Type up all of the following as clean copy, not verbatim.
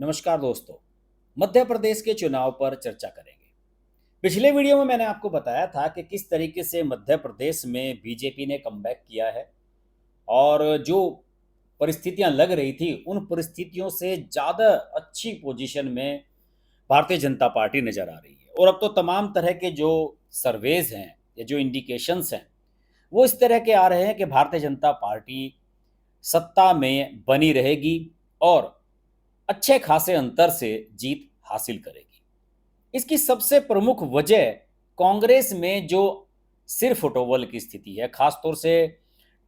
नमस्कार दोस्तों। मध्य प्रदेश के चुनाव पर चर्चा करेंगे। पिछले वीडियो में मैंने आपको बताया था कि किस तरीके से मध्य प्रदेश में बीजेपी ने कमबैक किया है और जो परिस्थितियां लग रही थी उन परिस्थितियों से ज़्यादा अच्छी पोजीशन में भारतीय जनता पार्टी नज़र आ रही है। और अब तो तमाम तरह के जो सर्वेज हैं या जो इंडिकेशंस हैं वो इस तरह के आ रहे हैं कि भारतीय जनता पार्टी सत्ता में बनी रहेगी और अच्छे खासे अंतर से जीत हासिल करेगी। इसकी सबसे प्रमुख वजह कांग्रेस में जो सिर फुटोबल की स्थिति है, खासतौर से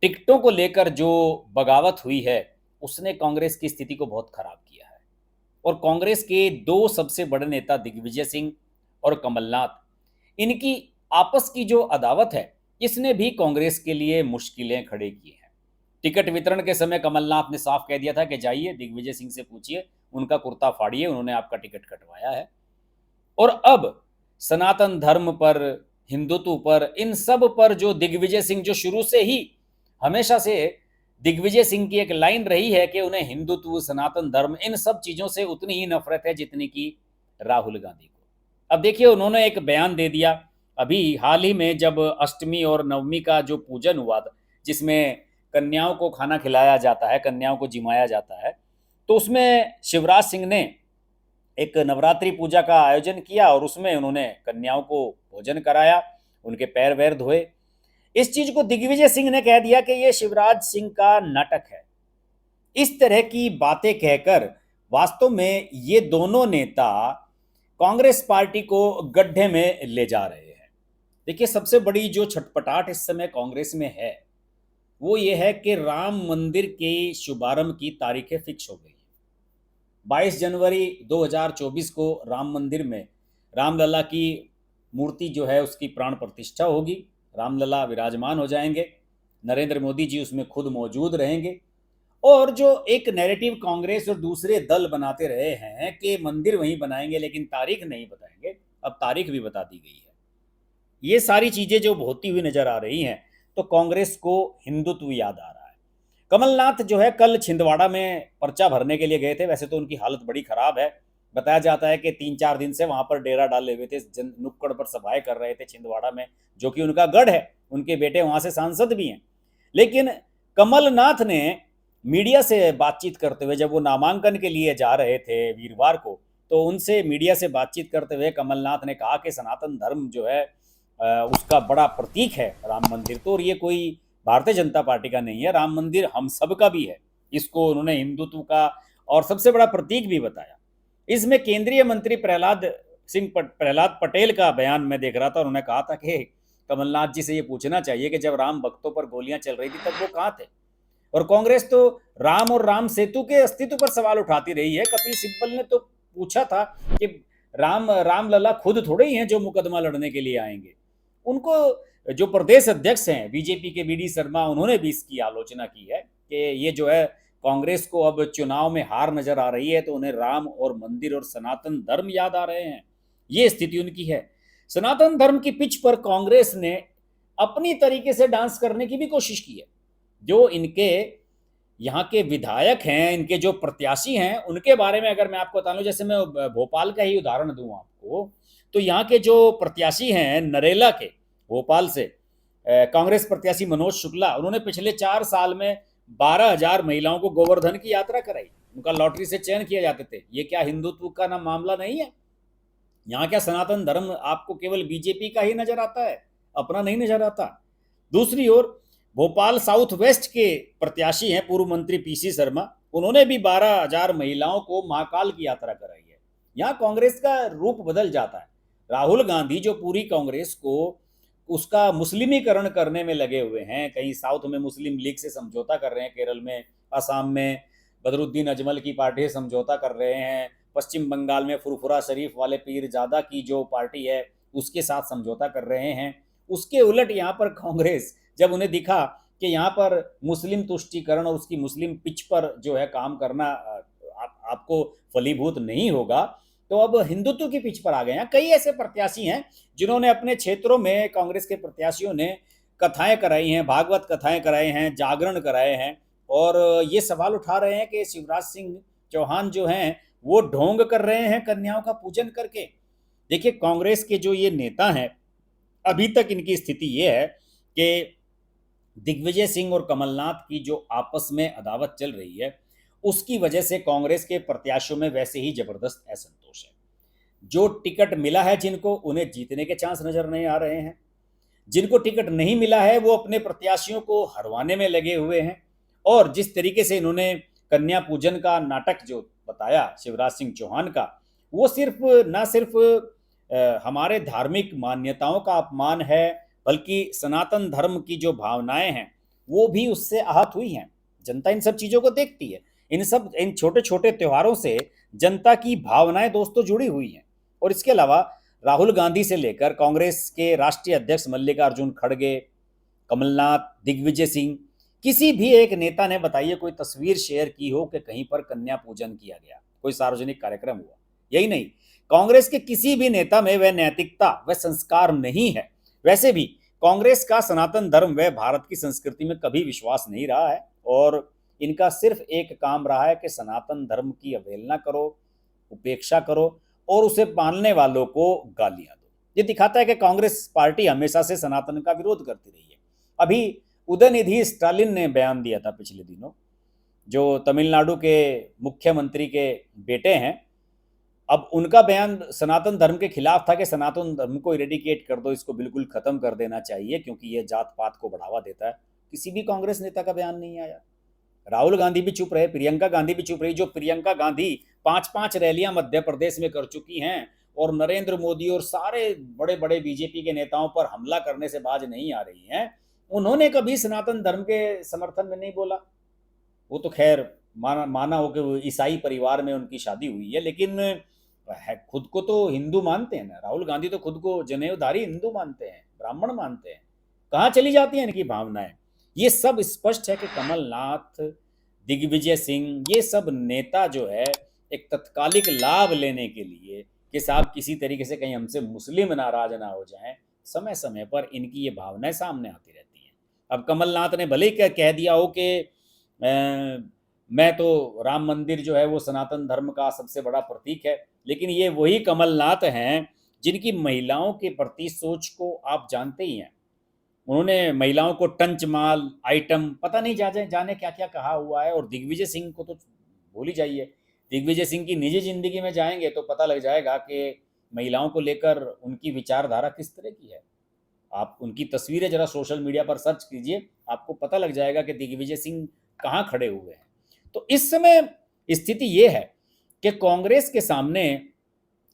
टिकटों को लेकर जो बगावत हुई है, उसने कांग्रेस की स्थिति को बहुत खराब किया है। और कांग्रेस के दो सबसे बड़े नेता दिग्विजय सिंह और कमलनाथ, इनकी आपस की जो अदावत है, इसने भी कांग्रेस के लिए मुश्किलें खड़ी की हैं। टिकट वितरण के समय कमलनाथ ने साफ कह दिया था कि जाइए दिग्विजय सिंह से पूछिए, उनका कुर्ता फाड़िए, उन्होंने आपका टिकट कटवाया है। और अब सनातन धर्म पर, हिंदुत्व पर, इन सब पर जो दिग्विजय सिंह, जो शुरू से ही हमेशा से दिग्विजय सिंह की एक लाइन रही है कि उन्हें हिंदुत्व, सनातन धर्म, इन सब चीज़ों से उतनी ही नफरत है जितनी की राहुल गांधी को। अब देखिए, उन्होंने एक बयान दे दिया अभी हाल ही में, जब अष्टमी और नवमी का जो पूजन हुआ था, जिसमें कन्याओं को खाना खिलाया जाता है, कन्याओं को जिमाया जाता है, तो उसमें शिवराज सिंह ने एक नवरात्रि पूजा का आयोजन किया और उसमें उन्होंने कन्याओं को भोजन कराया, उनके पैर वैर धोए। इस चीज को दिग्विजय सिंह ने कह दिया कि ये शिवराज सिंह का नाटक है। इस तरह की बातें कहकर वास्तव में ये दोनों नेता कांग्रेस पार्टी को गड्ढे में ले जा रहे हैं। देखिए, सबसे बड़ी जो छटपटाहट इस समय कांग्रेस में है वो ये है कि राम मंदिर के शुभारंभ की तारीखें फिक्स हो गई। 22 जनवरी 2024 को राम मंदिर में रामलला की मूर्ति जो है उसकी प्राण प्रतिष्ठा होगी। रामलला विराजमान हो जाएंगे, नरेंद्र मोदी जी उसमें खुद मौजूद रहेंगे। और जो एक नैरेटिव कांग्रेस और दूसरे दल बनाते रहे हैं कि मंदिर वहीं बनाएंगे लेकिन तारीख नहीं बताएंगे, अब तारीख भी बता दी गई है। ये सारी चीज़ें जो होती हुई नजर आ रही हैं, तो कांग्रेस को हिंदुत्व याद आ रहा है। कमलनाथ जो है कल छिंदवाड़ा में पर्चा भरने के लिए गए थे। वैसे तो उनकी हालत बड़ी खराब है, बताया जाता है कि 3-4 दिन से वहां पर डेरा डाले हुए थे, नुक्कड़ पर सभाएं कर रहे थे छिंदवाड़ा में, जो कि उनका गढ़ है, उनके बेटे वहां से सांसद भी हैं। लेकिन कमलनाथ ने मीडिया से बातचीत करते हुए, जब वो नामांकन के लिए जा रहे थे वीरवार को, तो उनसे मीडिया से बातचीत करते हुए कमलनाथ ने कहा कि सनातन धर्म जो है उसका बड़ा प्रतीक है राम मंदिर, तो और ये कोई भारतीय जनता पार्टी का नहीं है, राम मंदिर हम सब का भी है। इसको उन्होंने हिंदुत्व का और सबसे बड़ा प्रतीक भी बताया। इसमें केंद्रीय मंत्री प्रहलाद पटेल का बयान मैं देख रहा था। उन्होंने कहा था कि कमलनाथ जी से ये पूछना चाहिए कि जब राम भक्तों पर गोलियां चल रही थी तब वो कहाँ थे। और कांग्रेस तो राम और राम सेतु के अस्तित्व पर सवाल उठाती रही है। कपिल सिब्बल ने तो पूछा था कि रामलला खुद थोड़े ही हैं जो मुकदमा लड़ने के लिए आएंगे। उनको जो प्रदेश अध्यक्ष हैं बीजेपी के वी डी शर्मा, उन्होंने भी इसकी आलोचना की है कि ये जो है कांग्रेस को अब चुनाव में हार नजर आ रही है तो उन्हें राम और मंदिर और सनातन धर्म याद आ रहे हैं। ये स्थिति उनकी है। सनातन धर्म की पिच पर कांग्रेस ने अपनी तरीके से डांस करने की भी कोशिश की है। जो इनके यहाँ के विधायक हैं, इनके जो प्रत्याशी हैं, उनके बारे में अगर मैं आपको बता लूँ, जैसे मैं भोपाल का ही उदाहरण दूं आपको, तो यहाँ के जो प्रत्याशी हैं नरेला के, भोपाल से कांग्रेस प्रत्याशी मनोज शुक्ला, उन्होंने पिछले 4 साल में 12,000 महिलाओं को गोवर्धन की यात्रा कराई। उनका लॉटरी से चयन किए जाते थे। ये क्या हिंदुत्व का ना मामला नहीं है? यहाँ क्या सनातन धर्म आपको केवल बीजेपी का ही नजर आता है, अपना नहीं नजर आता? दूसरी ओर भोपाल साउथ वेस्ट के प्रत्याशी हैं पूर्व मंत्री पीसी शर्मा, उन्होंने भी 12,000 महिलाओं को महाकाल की यात्रा कराई है। यहाँ कांग्रेस का रूप बदल जाता है। राहुल गांधी जो पूरी कांग्रेस को उसका मुस्लिमीकरण करने में लगे हुए हैं, कहीं साउथ में मुस्लिम लीग से समझौता कर रहे हैं, केरल में, असम में बदरुद्दीन अजमल की पार्टी से समझौता कर रहे हैं, पश्चिम बंगाल में फुरफुरा शरीफ वाले पीरजादा की जो पार्टी है उसके साथ समझौता कर रहे हैं। उसके उलट यहाँ पर कांग्रेस, जब उन्हें दिखा कि यहाँ पर मुस्लिम तुष्टीकरण और उसकी मुस्लिम पिच पर जो है काम करना आपको फलीभूत नहीं होगा, तो अब हिंदुत्व की पिच पर आ गए हैं। कई ऐसे प्रत्याशी हैं जिन्होंने अपने क्षेत्रों में, कांग्रेस के प्रत्याशियों ने कथाएं कराई हैं, भागवत कथाएं कराए हैं, जागरण कराए हैं, और ये सवाल उठा रहे हैं कि शिवराज सिंह चौहान जो हैं वो ढोंग कर रहे हैं कन्याओं का पूजन करके। देखिए, कांग्रेस के जो ये नेता हैं, अभी तक इनकी स्थिति ये है कि दिग्विजय सिंह और कमलनाथ की जो आपस में अदावत चल रही है, उसकी वजह से कांग्रेस के प्रत्याशियों में वैसे ही जबरदस्त असंतोष है। जो टिकट मिला है जिनको, उन्हें जीतने के चांस नजर नहीं आ रहे हैं। जिनको टिकट नहीं मिला है वो अपने प्रत्याशियों को हरवाने में लगे हुए हैं। और जिस तरीके से इन्होंने कन्या पूजन का नाटक जो बताया शिवराज सिंह चौहान का, वो सिर्फ ना सिर्फ हमारे धार्मिक मान्यताओं का अपमान है, बल्कि सनातन धर्म की जो भावनाएं हैं वो भी उससे आहत हुई हैं। जनता इन सब चीज़ों को देखती है। इन छोटे छोटे त्योहारों से जनता की भावनाएं दोस्तों जुड़ी हुई हैं। और इसके अलावा राहुल गांधी से लेकर कांग्रेस के राष्ट्रीय अध्यक्ष मल्लिकार्जुन खड़गे, कमलनाथ, दिग्विजय सिंह, किसी भी एक नेता ने बताइए कोई तस्वीर शेयर की हो कि कहीं पर कन्या पूजन किया गया, कोई सार्वजनिक कार्यक्रम हुआ? यही नहीं, कांग्रेस के किसी भी नेता में वह नैतिकता, वह संस्कार नहीं है। वैसे भी कांग्रेस का सनातन धर्म व भारत की संस्कृति में कभी विश्वास नहीं रहा है और इनका सिर्फ एक काम रहा है कि सनातन धर्म की अवहेलना करो, उपेक्षा करो और उसे मानने वालों को गालियां दो। ये दिखाता है कि कांग्रेस पार्टी हमेशा से सनातन का विरोध करती रही है। अभी उदयनिधि स्टालिन ने बयान दिया था पिछले दिनों, जो तमिलनाडु के मुख्यमंत्री के बेटे हैं। अब उनका बयान सनातन धर्म के खिलाफ था कि सनातन धर्म को इरेडिकेट कर दो, इसको बिल्कुल खत्म कर देना चाहिए क्योंकि ये जात पात को बढ़ावा देता है। किसी भी कांग्रेस नेता का बयान नहीं आया। राहुल गांधी भी चुप रहे, प्रियंका गांधी भी चुप रही। जो प्रियंका गांधी 5-5 रैलियां मध्य प्रदेश में कर चुकी हैं और नरेंद्र मोदी और सारे बड़े बड़े बीजेपी के नेताओं पर हमला करने से बाज नहीं आ रही हैं, उन्होंने कभी सनातन धर्म के समर्थन में नहीं बोला। वो तो खैर माना हो कि वो ईसाई परिवार में उनकी शादी हुई है, लेकिन खुद को तो हिंदू मानते हैं ना। राहुल गांधी तो खुद को जनेऊधारी हिंदू मानते हैं, ब्राह्मण मानते हैं। कहाँ चली जाती हैं इनकी भावनाएं? ये सब स्पष्ट है कि कमलनाथ, दिग्विजय सिंह, ये सब नेता जो है एक तत्कालिक लाभ लेने के लिए कि साहब किसी तरीके से कहीं हमसे मुस्लिम नाराज ना हो जाएं, समय समय पर इनकी ये भावनाएं सामने आती रहती हैं। अब कमलनाथ ने भले ही कह दिया हो कि मैं तो राम मंदिर जो है वो सनातन धर्म का सबसे बड़ा प्रतीक है, लेकिन ये वही कमलनाथ हैं जिनकी महिलाओं के प्रति सोच को आप जानते ही हैं। उन्होंने महिलाओं को टंच माल आइटम पता नहीं जाने क्या क्या कहा हुआ है। और दिग्विजय सिंह को तो भूल ही जाइए। दिग्विजय सिंह की निजी जिंदगी में जाएंगे तो पता लग जाएगा कि महिलाओं को लेकर उनकी विचारधारा किस तरह की है। आप उनकी तस्वीरें जरा सोशल मीडिया पर सर्च कीजिए, आपको पता लग जाएगा कि दिग्विजय सिंह कहाँ खड़े हुए हैं। तो इस समय स्थिति ये है कि कांग्रेस के सामने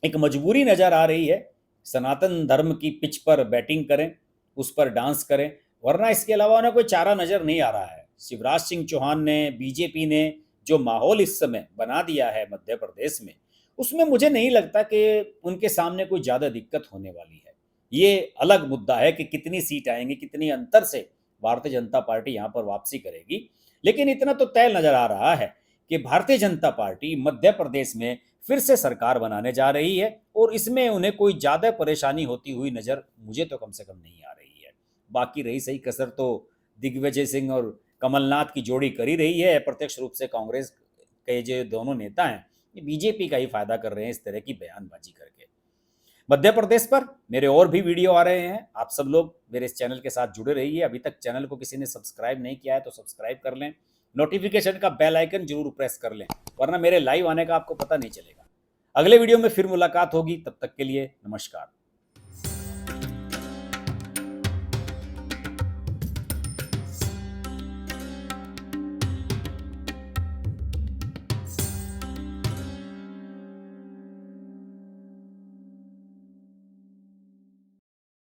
एक मजबूरी नजर आ रही है, सनातन धर्म की पिच पर बैटिंग करें, उस पर डांस करें, वरना इसके अलावा उन्हें कोई चारा नजर नहीं आ रहा है। शिवराज सिंह चौहान ने, बीजेपी ने जो माहौल इस समय बना दिया है मध्य प्रदेश में, उसमें मुझे नहीं लगता कि उनके सामने कोई ज़्यादा दिक्कत होने वाली है। ये अलग मुद्दा है कि कितनी सीट आएंगी, कितनी अंतर से भारतीय जनता पार्टी यहाँ पर वापसी करेगी। लेकिन इतना तो तय नजर आ रहा है कि भारतीय जनता पार्टी मध्य प्रदेश में फिर से सरकार बनाने जा रही है और इसमें उन्हें कोई ज़्यादा परेशानी होती हुई नज़र मुझे तो कम से कम नहीं आ रही है। बाकी रही सही कसर तो दिग्विजय सिंह और कमलनाथ की जोड़ी कर ही रही है। प्रत्यक्ष रूप से कांग्रेस के जो दोनों नेता हैं ये बीजेपी का ही फायदा कर रहे हैं इस तरह की बयानबाजी करके। मध्य प्रदेश पर मेरे और भी वीडियो आ रहे हैं, आप सब लोग मेरे इस चैनल के साथ जुड़े रहिए। अभी तक चैनल को किसी ने सब्सक्राइब नहीं किया है तो सब्सक्राइब कर लें, नोटिफिकेशन का बेल आइकन जरूर प्रेस कर लें, वरना मेरे लाइव आने का आपको पता नहीं चलेगा। अगले वीडियो में फिर मुलाकात होगी, तब तक के लिए नमस्कार।